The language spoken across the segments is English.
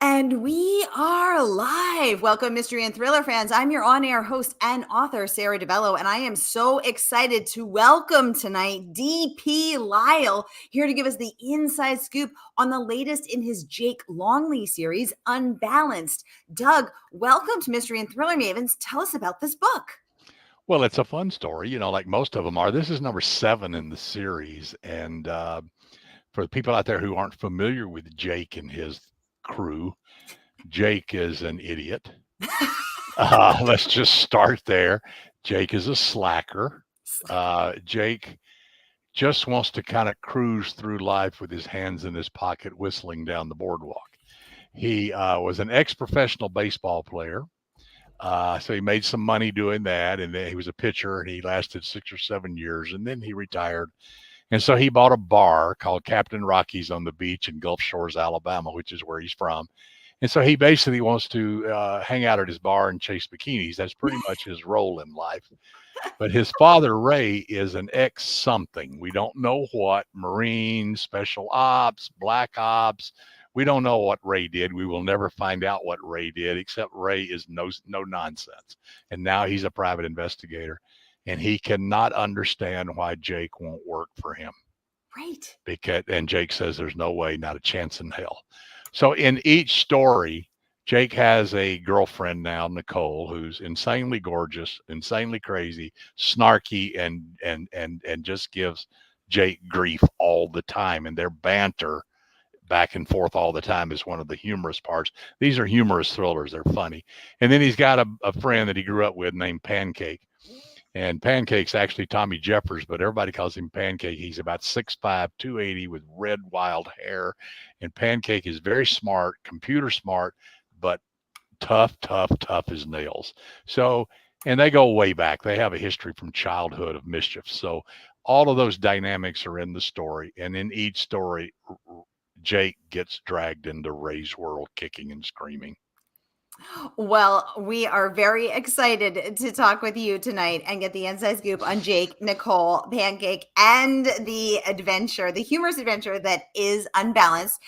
And we are live. Welcome, mystery and thriller fans. I'm your on-air host and author, Sara DiVello, and I am so excited to welcome tonight DP Lyle, here to give us the inside scoop on the latest in his Jake Longley series, Unbalanced. Doug, welcome to Mystery and Thriller Mavens. Tell us about this book. Well, it's a fun story, like most of them are. This is number 7 in the series. And for the people out there who aren't familiar with Jake and his crew, Jake is an idiot. Let's just start there. Jake is a slacker. Jake just wants to kind of cruise through life with his hands in his pocket, whistling down the boardwalk. He was an ex professional baseball player. So he made some money doing that, and then he was a pitcher, and he lasted 6 or 7 years, and then he retired. And so he bought a bar called Captain Rocky's on the beach in Gulf Shores, Alabama, which is where he's from. And so he basically wants to hang out at his bar and chase bikinis. That's pretty much his role in life. But his father, Ray, is an ex something. We don't know what, Marine, Special Ops, Black Ops. We don't know what Ray did. We will never find out what Ray did, except Ray is no nonsense. And now he's a private investigator. And he cannot understand why Jake won't work for him. Right. And Jake says there's no way, not a chance in hell. So in each story, Jake has a girlfriend now, Nicole, who's insanely gorgeous, insanely crazy, snarky, and just gives Jake grief all the time. And their banter back and forth all the time is one of the humorous parts. These are humorous thrillers. They're funny. And then he's got a friend that he grew up with named Pancake. And Pancake's actually Tommy Jeffers, but everybody calls him Pancake. He's about 6'5", 280 with red, wild hair. And Pancake is very smart, computer smart, but tough as nails. So, and they go way back. They have a history from childhood of mischief. So all of those dynamics are in the story. And in each story, Jake gets dragged into Ray's world, kicking and screaming. Well, we are very excited to talk with you tonight and get the inside scoop on Jake, Nicole, Pancake, and the adventure, the humorous adventure that is Unbalanced.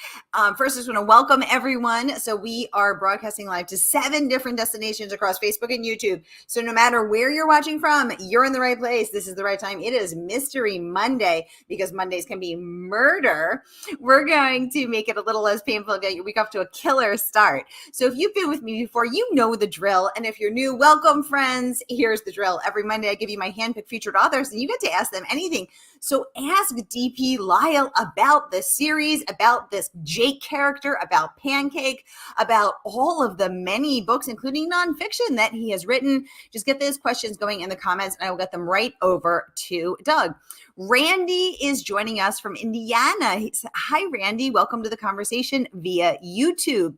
First, I just want to welcome everyone. So we are broadcasting live to 7 different destinations across Facebook and YouTube. So no matter where you're watching from, you're in the right place. This is the right time. It is Mystery Monday, because Mondays can be murder. We're going to make it a little less painful, get your week off to a killer start. So if you've been with me before, you know the drill. And if you're new, welcome, friends. Here's the drill. Every Monday, I give you my handpicked featured authors, and you get to ask them anything. So ask DP Lyle about the series, about this Jake character, about Pancake, about all of the many books, including nonfiction, that he has written. Just get those questions going in the comments, and I will get them right over to Doug. Randy is joining us from Indiana. Hi, Randy. Welcome to the conversation via YouTube.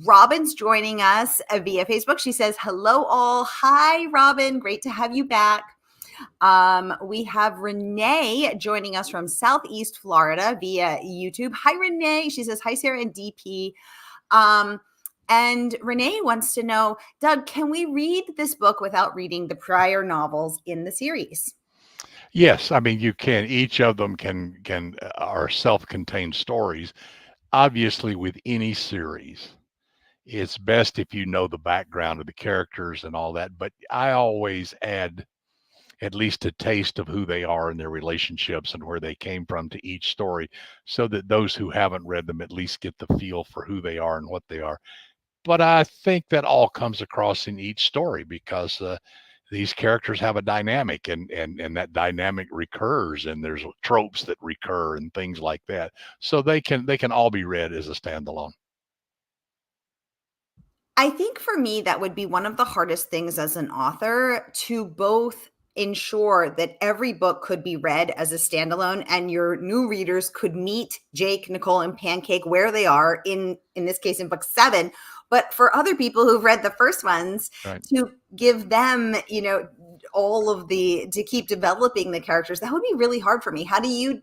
Robin's joining us via Facebook. She says, hello all. Hi, Robin. Great to have you back. We have Renee joining us from Southeast Florida via YouTube. Hi, Renee. She says, hi, Sara and DP. And Renee wants to know, Doug, can we read this book without reading the prior novels in the series? Yes, I mean you can. Each of them can are self-contained stories. Obviously, with any series, it's best if you know the background of the characters and all that. But I always add at least a taste of who they are and their relationships and where they came from to each story, so that those who haven't read them at least get the feel for who they are and what they are. But I think that all comes across in each story, because these characters have a dynamic, and that dynamic recurs, and there's tropes that recur and things like that. So they can all be read as a standalone. I think for me, that would be one of the hardest things as an author, to both ensure that every book could be read as a standalone and your new readers could meet Jake, Nicole, and Pancake where they are in this case in book 7, But for other people who've read the first ones, Right. to give them, all of to keep developing the characters, that would be really hard for me.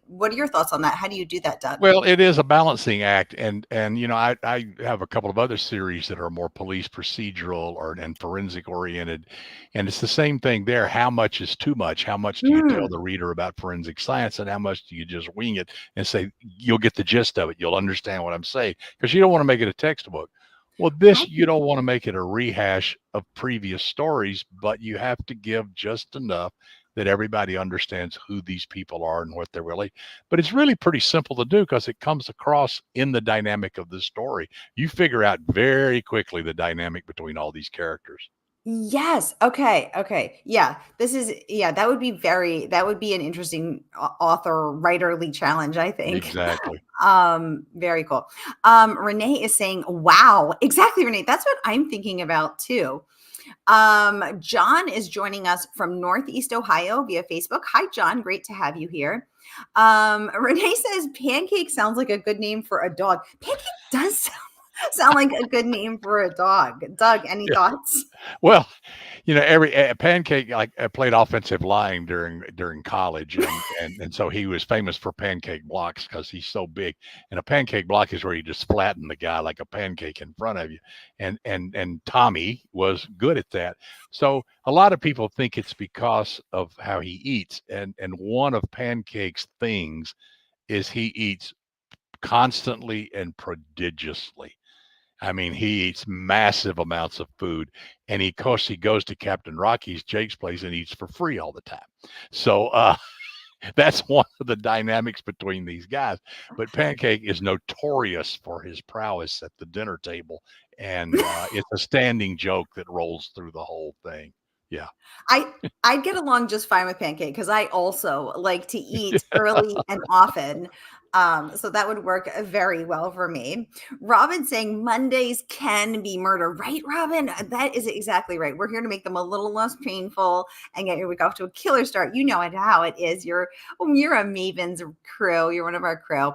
What are your thoughts on that? How do you do that, Doug? Well, it is a balancing act, and I have a couple of other series that are more police procedural and forensic oriented, and it's the same thing there. How much is too much? How much do you tell the reader about forensic science, and how much do you just wing it and say you'll get the gist of it, you'll understand what I'm saying, because you don't want to make it a textbook. Well, this, you don't want to make it a rehash of previous stories, but you have to give just enough that everybody understands who these people are and what they're really. But it's really pretty simple to do because it comes across in the dynamic of the story. You figure out very quickly the dynamic between all these characters. Yes. Okay. Okay. Yeah. That would be an interesting author writerly challenge, I think. Exactly. Very cool. Renee is saying, wow, exactly, Renee. That's what I'm thinking about too. John is joining us from Northeast Ohio via Facebook. Hi, John. Great to have you here. Renee says Pancake sounds like a good name for a dog. Pancake does sound like a good name for a dog. Doug, any thoughts? Well, every Pancake played offensive line during college, and so he was famous for pancake blocks because he's so big. And a pancake block is where you just flatten the guy like a pancake in front of you. And Tommy was good at that. So a lot of people think it's because of how he eats. And one of Pancake's things is he eats constantly and prodigiously. I mean, he eats massive amounts of food, and of course he goes to Captain Rocky's, Jake's place, and eats for free all the time. So that's one of the dynamics between these guys. But Pancake is notorious for his prowess at the dinner table, and it's a standing joke that rolls through the whole thing. Yeah. I'd get along just fine with Pancake because I also like to eat early and often. So that would work very well for me. Robin saying Mondays can be murder, right, Robin? That is exactly right. We're here to make them a little less painful and get your week off to a killer start. You know how it is. You're a Maven's crew. You're one of our crew.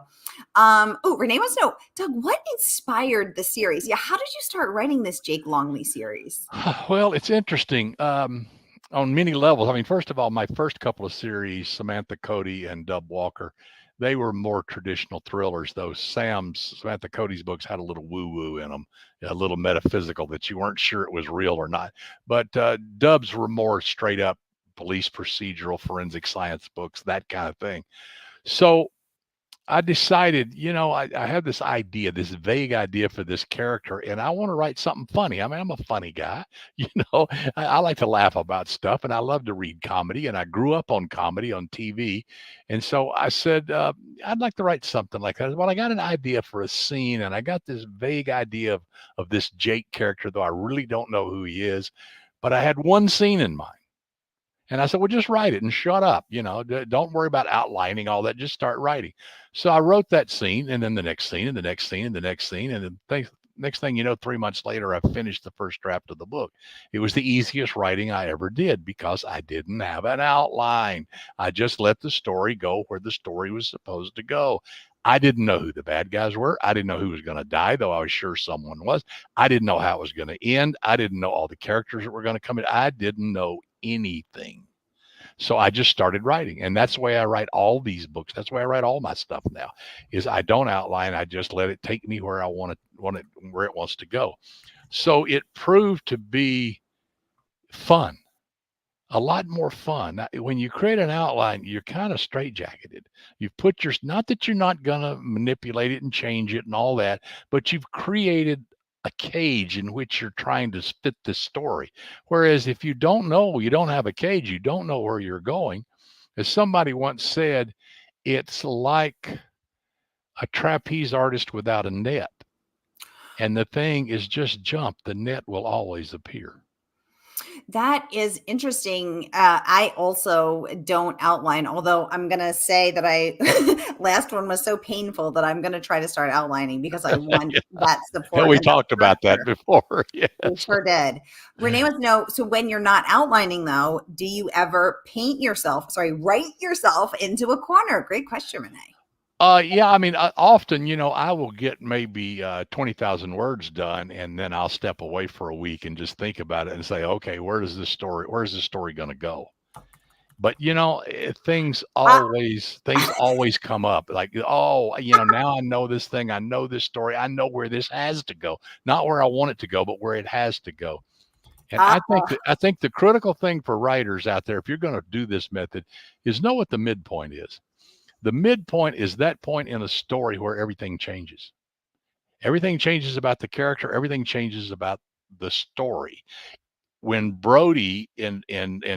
Renee wants to know, Doug, what inspired the series? Yeah, how did you start writing this Jake Longley series? Well, it's interesting on many levels. I mean, first of all, my first couple of series, Samantha Cody and Dub Walker, they were more traditional thrillers. Those Samantha Cody's books had a little woo-woo in them, a little metaphysical that you weren't sure it was real or not. But Dub's were more straight up police procedural, forensic science books, that kind of thing. So I decided, I have this idea, this vague idea for this character, and I want to write something funny. I mean, I'm a funny guy, you know. I like to laugh about stuff, and I love to read comedy, and I grew up on comedy on TV, and so I said, I'd like to write something like that. Well, I got an idea for a scene, and I got this vague idea of this Jake character, though I really don't know who he is, but I had one scene in mind. And I said, well, just write it and shut up. Don't worry about outlining all that. Just start writing. So I wrote that scene, and then the next scene, and the next scene, and the next scene. And then next thing you know, 3 months later, I finished the first draft of the book. It was the easiest writing I ever did because I didn't have an outline. I just let the story go where the story was supposed to go. I didn't know who the bad guys were. I didn't know who was going to die, though I was sure someone was. I didn't know how it was going to end. I didn't know all the characters that were going to come in. I didn't know anything. So I just started writing, and that's the way I write all these books. That's the way I write all my stuff now. Is I don't outline. I just let it take me where I want it, where it wants to go. So it proved to be fun, a lot more fun. Now, when you create an outline, you're kind of straitjacketed. You've put not that you're not gonna manipulate it and change it and all that, but you've created a cage in which you're trying to fit this story. Whereas if you don't know, you don't have a cage, you don't know where you're going. As somebody once said, it's like a trapeze artist without a net. And the thing is just jump, the net will always appear. That is interesting. I also don't outline, although I'm going to say that last one was so painful that I'm going to try to start outlining because I want that support. We talked about that before. Yes. We sure did. Renee wants to know, so when you're not outlining though, do you ever write yourself into a corner? Great question, Renee. Yeah, I mean, often, I will get maybe 20,000 words done, and then I'll step away for a week and just think about it and say, okay, where's this story going to go? But Uh, things always come up. Like, oh, now I know this thing, I know this story, I know where this has to go, not where I want it to go, but where it has to go. And uh, I think the critical thing for writers out there, if you're going to do this method, is know what the midpoint is. The midpoint is that point in a story where everything changes. Everything changes about the character, everything changes about the story. When Brody in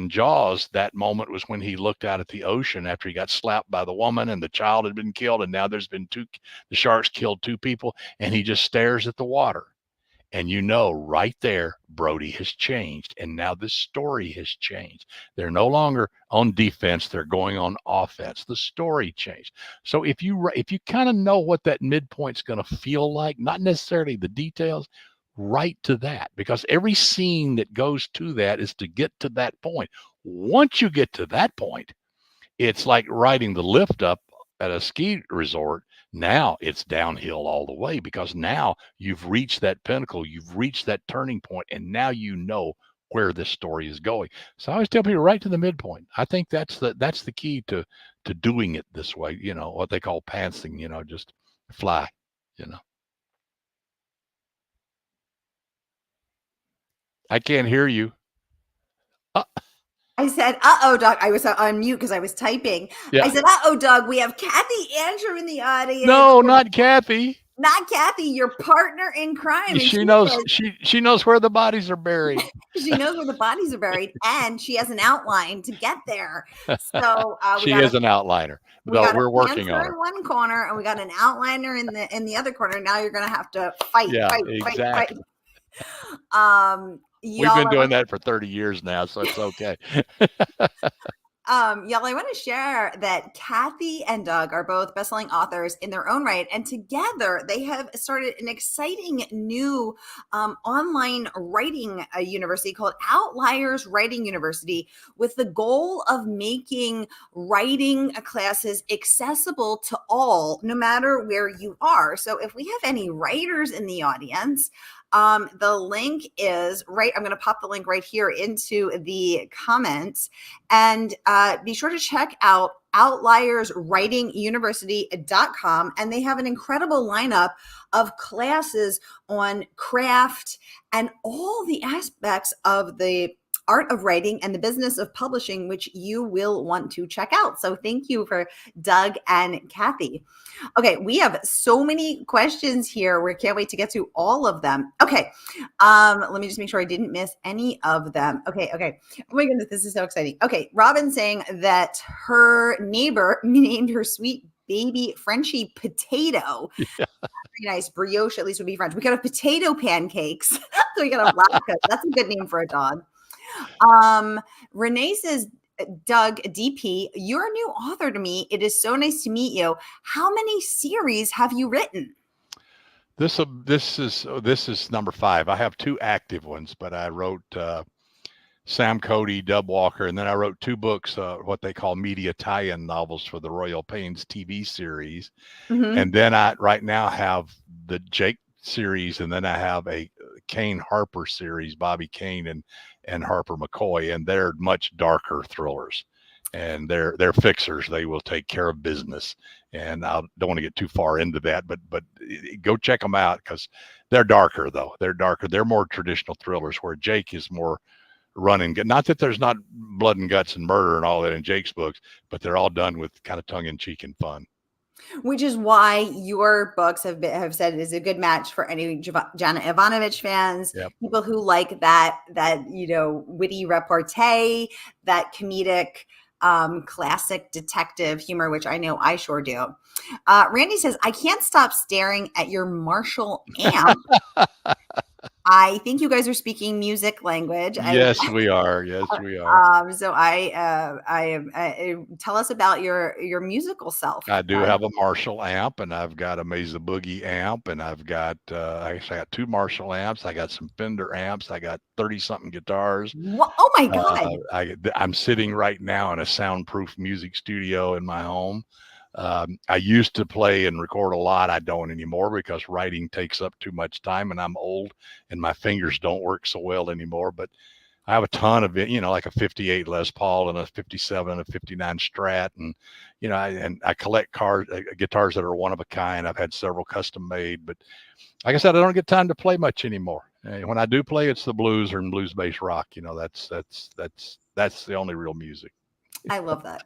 Jaws, that moment was when he looked out at the ocean after he got slapped by the woman and the child had been killed, and now there's been the sharks killed two people, and he just stares at the water. And right there, Brody has changed. And now this story has changed. They're no longer on defense, they're going on offense. The story changed. So if you kind of know what that midpoint's going to feel like, not necessarily the details, write to that, because every scene that goes to that is to get to that point. Once you get to that point, it's like riding the lift up at a ski resort. Now it's downhill all the way, because now you've reached that pinnacle, you've reached that turning point, and now you know where this story is going. So I always tell people right to the midpoint. I think that's the key to doing it this way. What they call pantsing. Just fly. You know. I can't hear you. Uh, I said, "Uh-oh, Doug." I was on mute because I was typing. I yeah. said, "Uh-oh, Doug, we have Kathy Andrew in the audience. No, not Kathy. Not Kathy, your partner in crime." And She she knows says she knows where the bodies are buried. she knows where the bodies are buried, and she has an outline to get there. So we She got is a an outliner, we though got a we're working on pantser her. in one corner, and we got an outliner in the other corner. Now you're gonna have to fight, Yeah, fight, fight, fight. exactly. We've Y'all, been doing that for 30 years now, so it's okay. y'all, I want to share that Kathy and Doug are both bestselling authors in their own right, and together they have started an exciting new online writing university called Outliers Writing University, with the goal of making writing classes accessible to all, no matter where you are. So, if we have any writers in the audience, the link is right. I'm going to pop the link right here into the comments, and be sure to check out outlierswritinguniversity.com. And they have an incredible lineup of classes on craft and all the aspects of the art of writing and the business of publishing, which you will want to check out. So thank you for Doug and Kathy. Okay, we have so many questions here. We can't wait to get to all of them. Okay, let me just make sure I didn't miss any of them. Okay. Oh my goodness, this is so exciting. Okay, Robin saying that her neighbor named her sweet baby Frenchie Potato. Yeah. Very nice. Brioche at least would be French. We could have potato pancakes. So we could have latke. That's a good name for a dog. Renee says, Doug DP, you're a new author to me. It is so nice to meet you. How many series have you written? This is number 5. I have 2 active ones, but I wrote Sam Cody, Dub Walker, and then I wrote 2 books, what they call media tie-in novels for the Royal Pains TV series. Mm-hmm. And then I right now have the Jake series, and then I have a Kane Harper series, Bobby Kane and Harper McCoy, and they're much darker thrillers. And they're fixers. They will take care of business. And I don't want to get too far into that, but go check them out, because they're darker, though. They're darker. They're more traditional thrillers, where Jake is more running. Not that there's not blood and guts and murder and all that in Jake's books, but they're all done with kind of tongue in cheek and fun. Which is why your books have said it is a good match for any Jana Evanovich fans, Yep. people who like that witty repartee, that comedic classic detective humor, which I know I sure do. Randy says, I can't stop staring at your Marshall amp. I think you guys are speaking music language. Yes, we are. Yes, we are. So I tell us about your musical self. I do have a Marshall amp, and I've got a Mesa Boogie amp, and I've got actually I got 2 Marshall amps. I got some Fender amps. I got 30-something guitars. Oh my God! I'm sitting right now in a soundproof music studio in my home. I used to play and record a lot. I don't anymore because writing takes up too much time, and I'm old, and my fingers don't work so well anymore. But I have a ton of it, like a 58 Les Paul and a 57 and a 59 Strat. And, I collect guitars that are one of a kind. I've had several custom made, but like I said, I don't get time to play much anymore. When I do play, it's the blues or blues based rock. That's the only real music. I love that.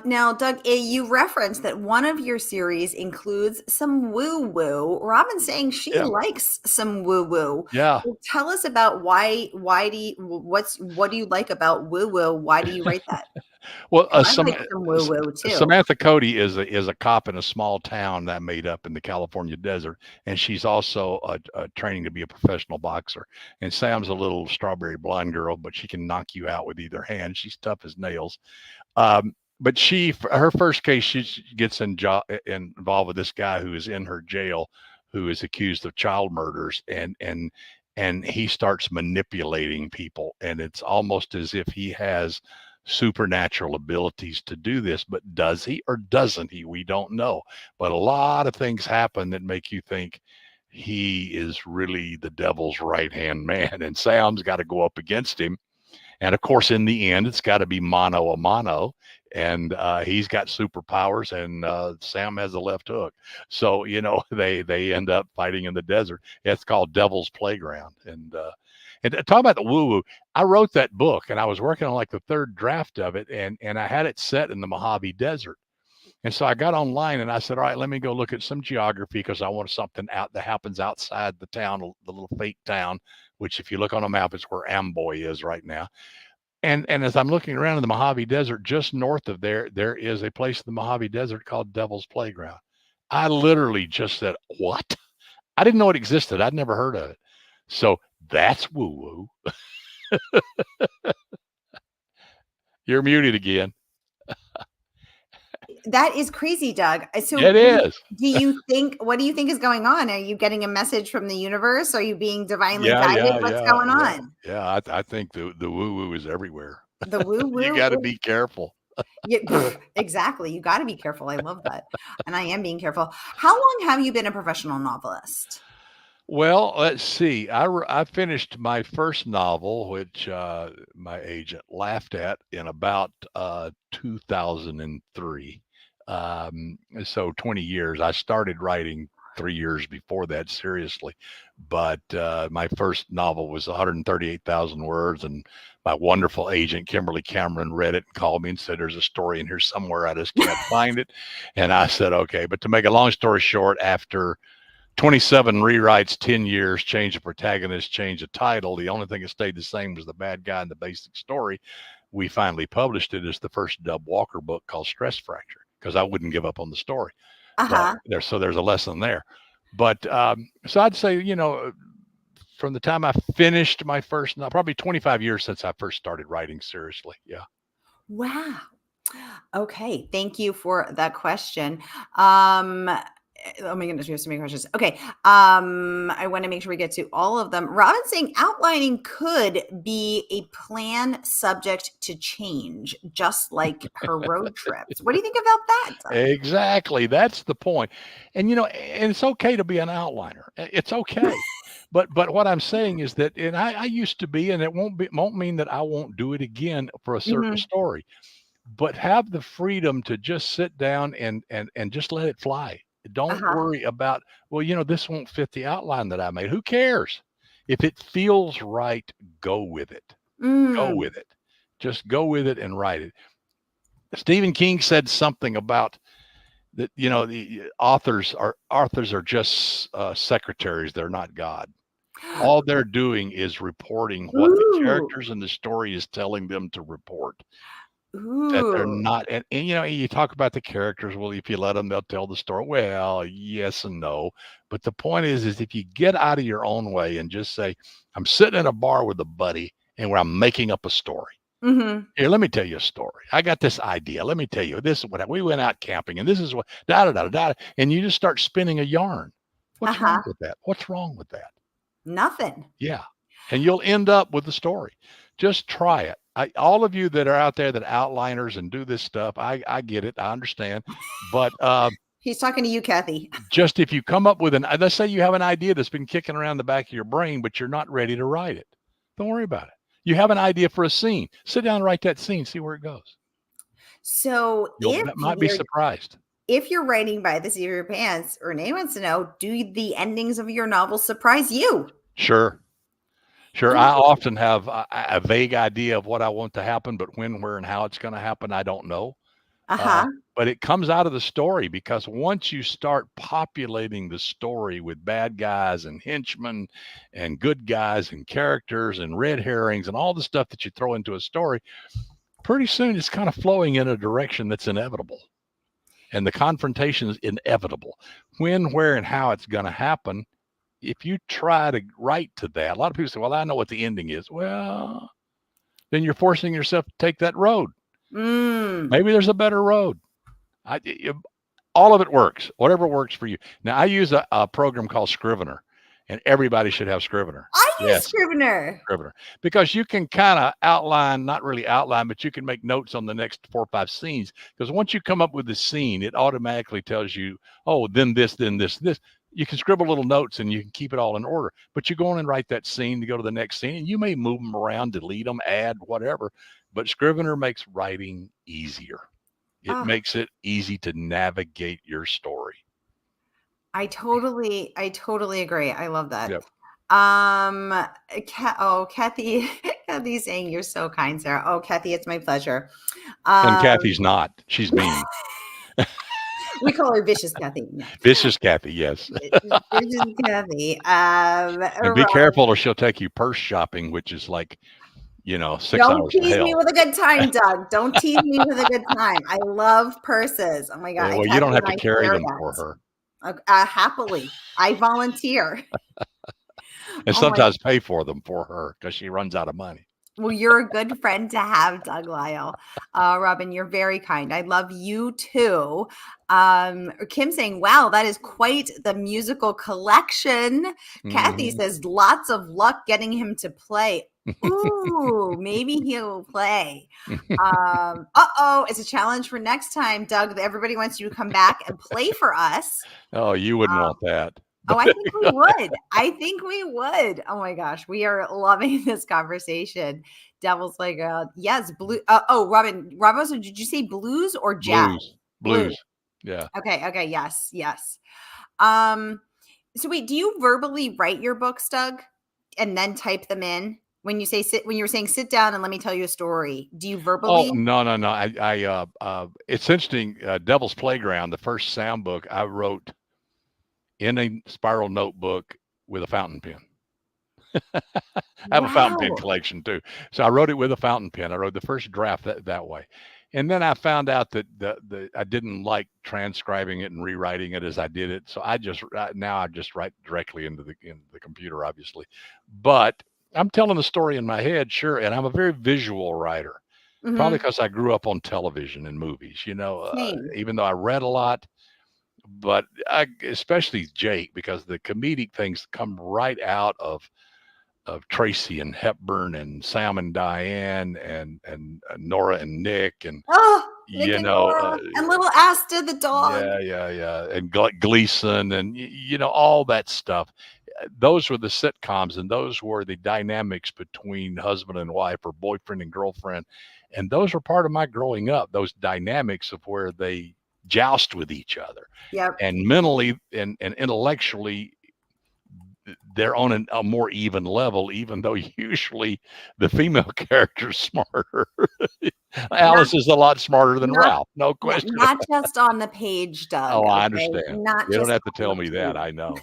Now, Doug, you referenced that one of your series includes some woo woo. Robin's saying she Yeah. likes some woo woo. Yeah. So tell us about what do you like about woo woo? Why do you write that? Well, 'Cause I like some woo woo too. Samantha Cody is a cop in a small town that made up in the California desert, and she's also training to be a professional boxer. And Sam's a little strawberry blonde girl, but she can knock you out with either hand. She's tough as nails. But her first case, she gets involved with this guy who is in her jail, who is accused of child murders, and he starts manipulating people, and it's almost as if he has supernatural abilities to do this. But does he or doesn't he? We don't know. But a lot of things happen that make you think he is really the devil's right hand man, and Sam's got to go up against him. And of course, in the end, it's got to be mano a mano. And he's got superpowers, and Sam has a left hook. So they end up fighting in the desert. It's called Devil's Playground. And talk about the woo woo. I wrote that book, and I was working on like the third draft of it, and I had it set in the Mojave Desert. And so I got online and I said, all right, let me go look at some geography because I want something out that happens outside the town, the little fake town, which if you look on a map, is where Amboy is right now. And as I'm looking around in the Mojave Desert, just north of there is a place in the Mojave Desert called Devil's Playground. I literally just said, what? I didn't know it existed. I'd never heard of it. So that's woo woo. You're muted again. That is crazy, Doug. So It is. what do you think is going on? Are you getting a message from the universe? Are you being divinely Yeah, guided? What's going on? Yeah. I think the woo woo is everywhere. The woo woo. You got to be careful. Yeah, exactly. You got to be careful. I love that. And I am being careful. How long have you been a professional novelist? Well, let's see. I finished my first novel, which my agent laughed at, in about 2003. So 20 years. I started writing 3 years before that, seriously. But my first novel was 138,000 words, and my wonderful agent, Kimberly Cameron, read it and called me and said, there's a story in here somewhere. I just can't find it. And I said, okay. But to make a long story short, after 27 rewrites, 10 years, change the protagonist, change the title, the only thing that stayed the same was the bad guy and the basic story. We finally published it as the first Dub Walker book called Stress Fracture, because I wouldn't give up on the story. Uh-huh. But there's a lesson there. But so I'd say, from the time I finished my first, probably 25 years since I first started writing seriously. Yeah. Wow. Okay. Thank you for that question. Oh my goodness, we have so many questions. Okay. I want to make sure we get to all of them. Robin's saying outlining could be a plan subject to change, just like her road trips. What do you think about that, Doug? Exactly. That's the point. And and it's okay to be an outliner. It's okay. But what I'm saying is that, and I used to be, and it won't mean that I won't do it again for a certain story, but have the freedom to just sit down and just let it fly. Don't worry about, well, this won't fit the outline that I made. Who cares? If it feels right, go with it. Go with it. Just go with it and write it. Stephen King said something about that, the authors are just secretaries. They're not God. All they're doing is reporting what the characters in the story is telling them to report. That they're not, and you talk about the characters. Well, if you let them, they'll tell the story. Well, yes and no, but the point is if you get out of your own way and just say, I'm sitting in a bar with a buddy and where I'm making up a story. Here, let me tell you a story. I got this idea. Let me tell you, this is what we went out camping, and this is what and you just start spinning a yarn. What's wrong with that? What's wrong with that? Nothing. Yeah. and you'll end up with the story. Just try it. All of you that are out there that outliners and do this stuff, I get it. I understand. But He's talking to you, Kathy. just if you come up with let's say you have an idea that's been kicking around the back of your brain, but you're not ready to write it. Don't worry about it. You have an idea for a scene. Sit down and write that scene. See where it goes. So You might be surprised. If you're writing by the seat of your pants, Renee wants to know, do the endings of your novels surprise you? Sure. I often have a vague idea of what I want to happen, but when, where, and how it's going to happen, I don't know. But it comes out of the story, because once you start populating the story with bad guys and henchmen and good guys and characters and red herrings and all the stuff that you throw into a story, pretty soon it's kind of flowing in a direction that's inevitable. And the confrontation is inevitable. When, where, and how it's going to happen, if you try to write to that, a lot of people say, well, I know what the ending is. Well, then you're forcing yourself to take that road. Maybe there's a better road. All of it works, whatever works for you. Now, I use a program called Scrivener, and everybody should have Scrivener. I use Scrivener. Because you can kind of outline, not really outline, but you can make notes on the next 4 or 5 scenes. Because once you come up with the scene, it automatically tells you, oh, then this, then this, this. You can scribble little notes and you can keep it all in order. But you go on and write that scene to go to the next scene, and you may move them around, delete them, add, whatever. But Scrivener makes writing easier. It makes it easy to navigate your story. I totally agree. I love that. Yep. Kathy's saying you're so kind, Sarah. Oh, Kathy, it's my pleasure. And Kathy's not. She's mean. We call her Vicious Kathy. No. Vicious Kathy, yes. Vicious Kathy. And be careful, or she'll take you purse shopping, which is like, 6 hours to hell. Don't tease me with a good time, Doug. Don't tease me with a good time. I love purses. Oh my God. Well, you don't have to carry them for her. Happily. I volunteer. And sometimes pay for them for her, because she runs out of money. Well, you're a good friend to have, Doug Lyle. Robin, you're very kind. I love you too. Kim saying, wow, that is quite the musical collection. Kathy says, lots of luck getting him to play. Ooh, maybe he'll play. It's a challenge for next time, Doug. Everybody wants you to come back and play for us. Oh, you wouldn't want that. Oh, I think we would. Oh my gosh, we are loving this conversation. Devil's Playground. Yes, blue. Robin, so did you say blues or jazz? Blues. Yeah. Okay. Yes. So wait, do you verbally write your books, Doug, and then type them in? When you were saying sit down and let me tell you a story, do you verbally? Oh, no. It's interesting. Devil's Playground, the first sound book I wrote in a spiral notebook with a fountain pen. I have a fountain pen collection too. So I wrote it with a fountain pen. I wrote the first draft that way. And then I found out that I didn't like transcribing it and rewriting it as I did it. So I just write directly into the computer, obviously. But I'm telling the story in my head, sure. And I'm a very visual writer, probably because I grew up on television and movies, even though I read a lot. But especially Jake, because the comedic things come right out of Tracy and Hepburn and Sam and Diane and Nora and Nick and Nick and Nora, and little Asta the dog. Yeah, and Gleason and all that stuff. Those were the sitcoms, and those were the dynamics between husband and wife or boyfriend and girlfriend, and those were part of my growing up. Those dynamics of where they joust with each other. Yep. And mentally and intellectually, they're on a more even level, even though usually the female character's smarter. Alice is a lot smarter than Ralph, no question. Not just on the page, Doug. Oh, I understand. You don't have to tell me that. I know.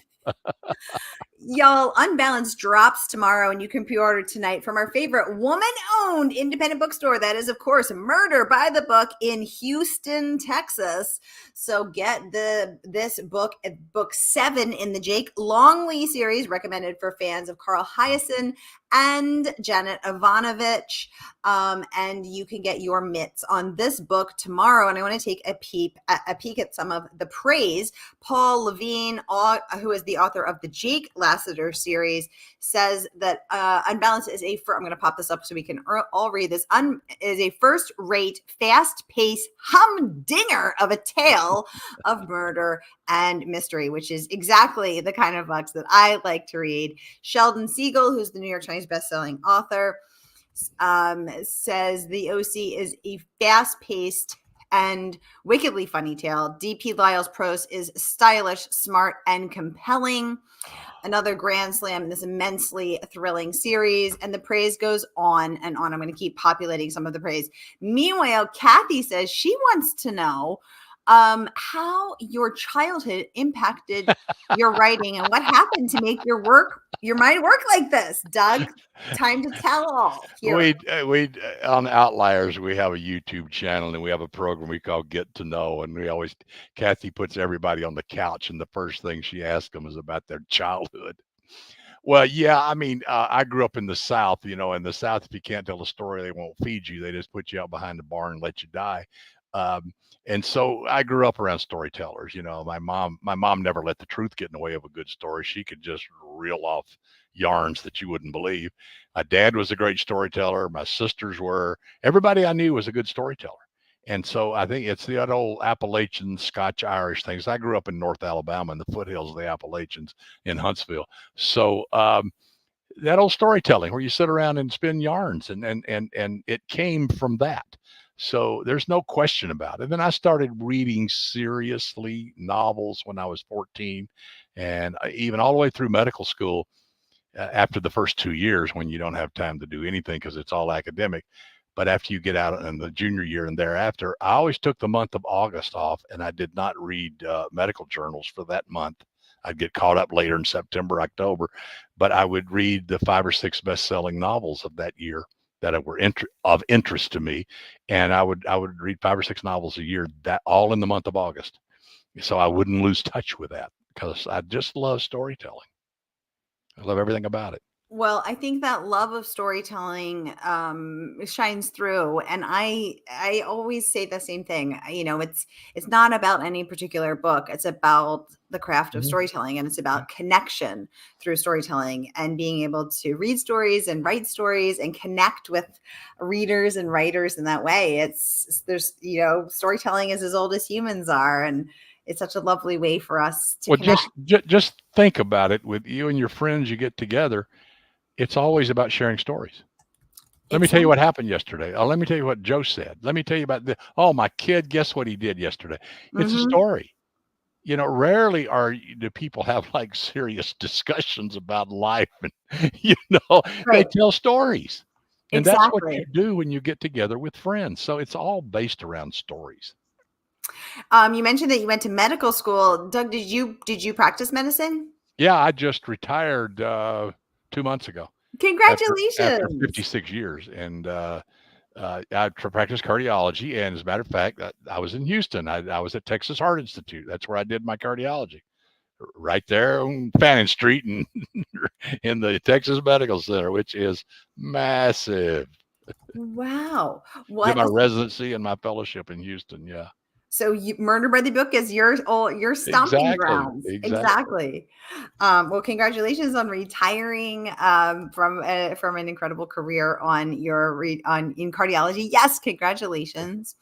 Y'all, Unbalanced drops tomorrow, and you can pre-order tonight from our favorite woman-owned independent bookstore. That is, of course, Murder by the Book in Houston, Texas. So get this book, book 7 in the Jake Longley series, recommended for fans of Carl Hiaasen and Janet Evanovich. And you can get your mitts on this book tomorrow. And I want to take a peek at some of the praise. Paul Levine, who is the author of the Jake Lab Ambassador series, says that Unbalanced is I'm going to pop this up so we can all read this. Is a first-rate, fast-paced humdinger of a tale of murder and mystery, which is exactly the kind of books that I like to read. Sheldon Siegel, who's the New York Times bestselling author, says the OC is a fast-paced and wickedly funny tale. D.P. Lyle's prose is stylish, smart, and compelling. Another grand slam in this immensely thrilling series, and the praise goes on and on. I'm going to keep populating some of the praise. Meanwhile, Kathy says she wants to know how your childhood impacted your writing and what happened to make your mind work like this. Doug, time to tell all. Here. We on Outliers, we have a YouTube channel and we have a program we call Get to Know, and Kathy puts everybody on the couch, and the first thing she asks them is about their childhood. Well, yeah, I mean, I grew up in the South. In the South, if you can't tell a story, they won't feed you. They just put you out behind the barn and let you die. And so I grew up around storytellers. My mom never let the truth get in the way of a good story. She could just reel off yarns that you wouldn't believe. My dad was a great storyteller. My sisters were. Everybody I knew was a good storyteller. And so I think it's the old Appalachian, Scotch, Irish things. I grew up in North Alabama in the foothills of the Appalachians in Huntsville. So that old storytelling where you sit around and spin yarns, and it came from that. So there's no question about it. And then I started reading seriously novels when I was 14, and even all the way through medical school. After the first 2 years, when you don't have time to do anything because it's all academic. But after you get out in the junior year and thereafter, I always took the month of August off, and I did not read medical journals for that month. I'd get caught up later in September, October, but I would read the 5 or 6 best-selling novels of that year that were of interest to me, and I would read 5 or 6 novels a year, that all in the month of August, so I wouldn't lose touch with that, because I just love storytelling. I love everything about it. Well, I think that love of storytelling shines through, and I always say the same thing. It's not about any particular book. It's about the craft of storytelling, and it's about connection through storytelling and being able to read stories and write stories and connect with readers and writers in that way. Storytelling is as old as humans are, and it's such a lovely way for us to connect. Just think about it. With you and your friends, you get together. It's always about sharing stories. Let me tell you what happened yesterday. Let me tell you what Joe said. Let me tell you about my kid, guess what he did yesterday? It's a story. Rarely do people have like serious discussions about life, and they tell stories. And that's what you do when you get together with friends. So it's all based around stories. You mentioned that you went to medical school. Doug, did you practice medicine? Yeah, I just retired 2 months ago. Congratulations. After 56 years. And I practiced cardiology. And as a matter of fact, I was in Houston. I was at Texas Heart Institute. That's where I did my cardiology, right there on Fannin Street and in the Texas Medical Center, which is massive. Wow. Did my residency and my fellowship in Houston. Yeah. So Murder by the Book is your stomping grounds. Exactly. Well, congratulations on retiring from an incredible career in cardiology. Yes, congratulations.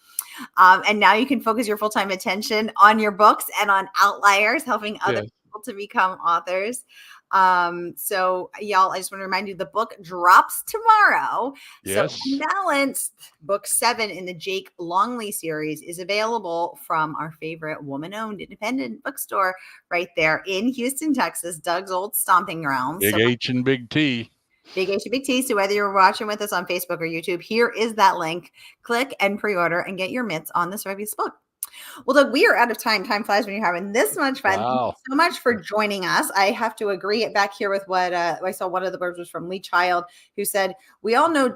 And now you can focus your full-time attention on your books and on Outliers, helping other people to become authors. So y'all, I just want to remind you, the book drops tomorrow. Yes. So Unbalanced, book 7 in the Jake Longley series, is available from our favorite woman-owned independent bookstore right there in Houston, Texas, Doug's old stomping grounds. Big H and Big T. Big H and Big T. So whether you're watching with us on Facebook or YouTube, here is that link. Click and pre-order and get your mitts on this fabulous book. Well, Doug, we are out of time. Time flies when you're having this much fun. Wow. Thank you so much for joining us. I have to agree back here with what I saw. One of the words was from Lee Child, who said, "We all know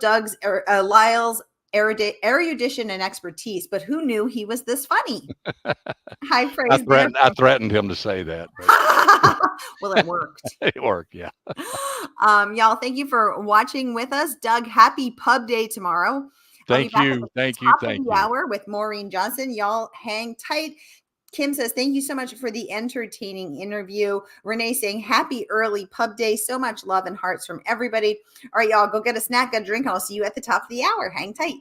Lyle's erudition and expertise, but who knew he was this funny?" High praise. I threatened him to say that. Well, it worked. It worked, yeah. Y'all, thank you for watching with us. Doug, happy pub day tomorrow. Thank you. Thank you. Hour with Maureen Johnson. Y'all hang tight. Kim says, thank you so much for the entertaining interview. Renee saying, happy early pub day. So much love and hearts from everybody. All right, y'all, go get a snack, a drink, and I'll see you at the top of the hour. Hang tight.